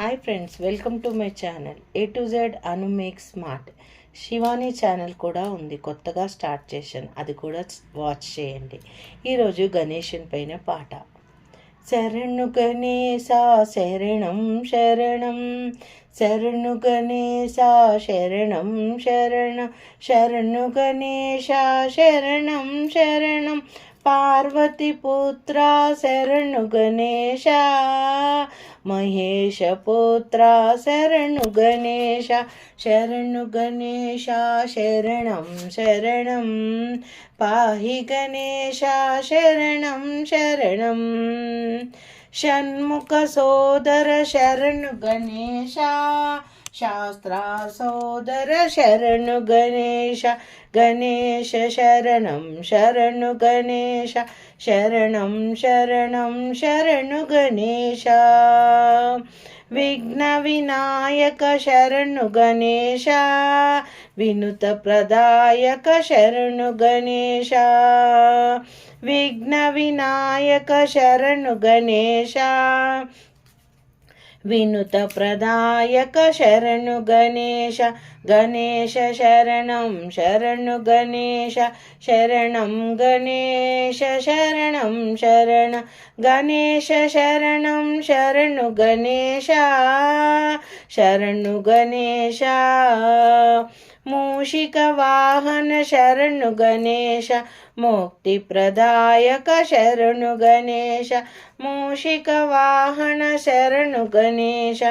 Hi friends, welcome to my channel A to Z Anu make smart. Shivani channel కూడా ఉంది, కొత్తగా start చేశాను, అది కూడా వాచ్ చేయండి. ఈరోజు గణేశన్ పైన పాట. శరణు గణేశ శరణం శరణం, శరణు గణేశ శరణం శరణం, శరణు గణేశ శరణం శరణం, పార్వతి పుత్ర శరణు గణేశ, మహేశ పుత్ర శరణు గణేశ, శరణు గణేశ శరణం శరణం, పాహి గణేశ శరణం శరణం, షణ్ముఖ సోదర శరణు గణేశ, శాస్త్ర సోదర శరణు గణేశ, గణేశ శరణం శరణు గణేశ, శరణం శరణం శరణు గణేశ, విఘ్న వినాయక శరణు గణేశ, వినుత ప్రదాయక శరణు గణేశ, విఘ్న వినాయక శరణు గణేశ, వినుత ప్రదాయక శరణు గణేశ, గణేశ శరణం శరణు గణేశ, శరణం గణేశ శరణం శరణ, గణేశ శరణం శరణు గణేశ, శరణు గణేశ, మూషిక వాహన శరణు గణేశ, ముక్తి ప్రదాయక శరణు గణేశ, మూషిక వాహన శరణు గణేశ,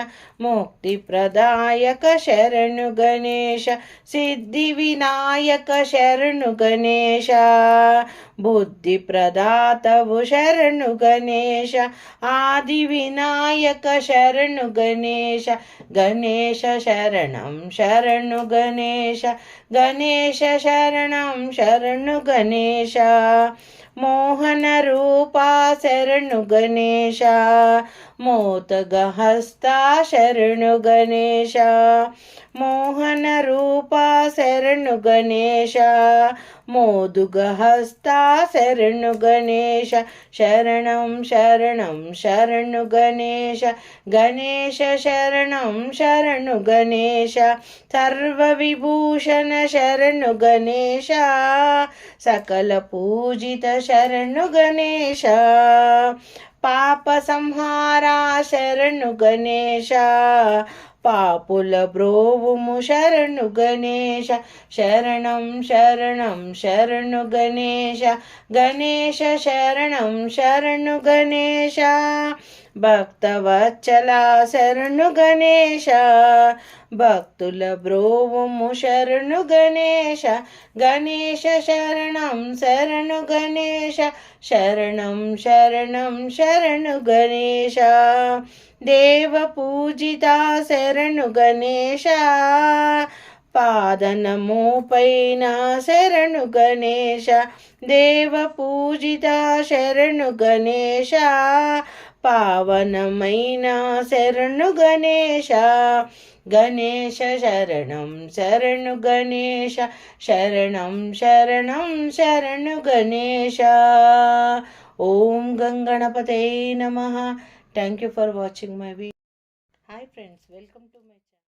ముక్తి ప్రదాయక శరణు గణేశ, సిద్ధి వినాయక శరణు గణేశ, బుద్ధి ప్రదాతవు శరణు గణేశ, ఆది వినాయక శరణు గణేశ, గణేశ శరణం శరణు గణేశ, గణేశ శరణం శరణు గణేశ, మోహన రూపా శరణు గణేశ, మోతగ హస్తా శరణు గణేశ, మోహన రూపా శరణు గణేశ, మోదుగ హస్తా శరణు గణేశ, శరణం శరణం శరణు గణేశ, గణేశ శరణం శరణు గణేశ, సర్వ విభూషణ శరణు గణేశ, సకల పూజిత శరణు గణేశ, పాప సంహారా శరణు గణేశ, పాపుల బ్రోవుము శరణు గణేశ, శరణం శరణం శరణు గణేశ, గణేశ శరణం శరణు గణేశ, భక్తవత్సల శరణు గణేశ, భక్తుల బ్రోవుము శరణు గణేశ, గణేశ శరణం శరణు గణేశ, శరణం శరణం శరణు గణేశ, దేవ పూజిత శరణు గణేశ, పాదనము పైన శరణు గణేశ, దేవ పూజిత శరణు గణేశ, పావనమైన శరణు గణేశ, గణేశ శరణం శరణు గణేశ, శరణం శరణం శరణు గణేశ. ఓం గంగణపతే నమః. Thank you for watching my video. Hi friends, welcome to my